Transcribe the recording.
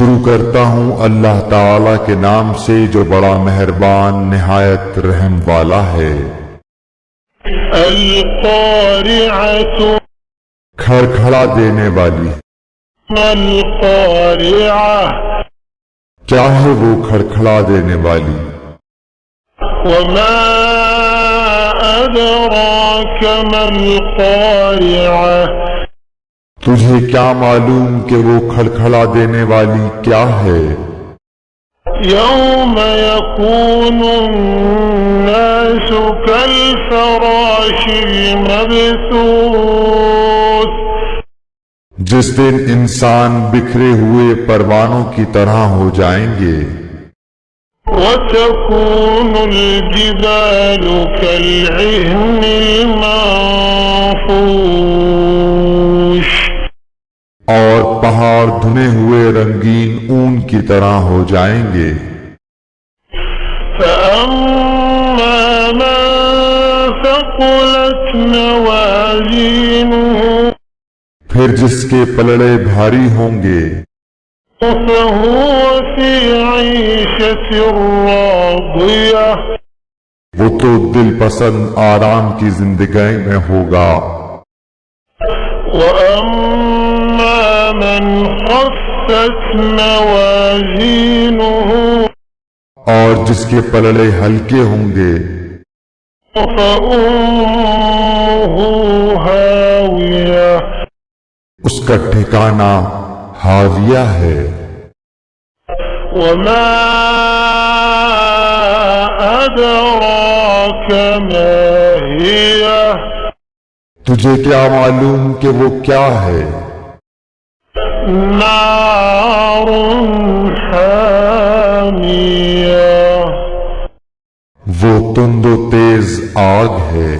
شروع کرتا ہوں اللہ تعالی کے نام سے جو بڑا مہربان نہایت رحم والا ہے۔ القارعۃ کھڑکھڑا دینے والی۔ القارعہ کیا ہے وہ کھڑکھڑا دینے والی؟ وما ادراک ما القارعہ تجھے کیا معلوم کہ وہ کھڑکھڑا دینے والی کیا ہے؟ یوم یکون الناس کالفراش المبثوث جس دن انسان بکھرے ہوئے پروانوں کی طرح ہو جائیں گے۔ وتكون الجبال كالعهن المنفوش اور پہاڑ دھنے ہوئے رنگین اون کی طرح ہو جائیں گے۔ فأما من ثقلت موازينه پھر جس کے پلڑے بھاری ہوں گے فهو في عيشة راضية وہ تو دل پسند آرام کی زندگی میں ہوگا۔ وأما من خفت موازينه اور جس کے پلڑے ہلکے ہوں گے فأمه هاوية اس کا ٹھکانہ حاویہ ہے۔ وما أدراك ما هي تجھے کیا معلوم کہ وہ کیا ہے؟ نار حامیہ وہ تند و تیز آگ ہے۔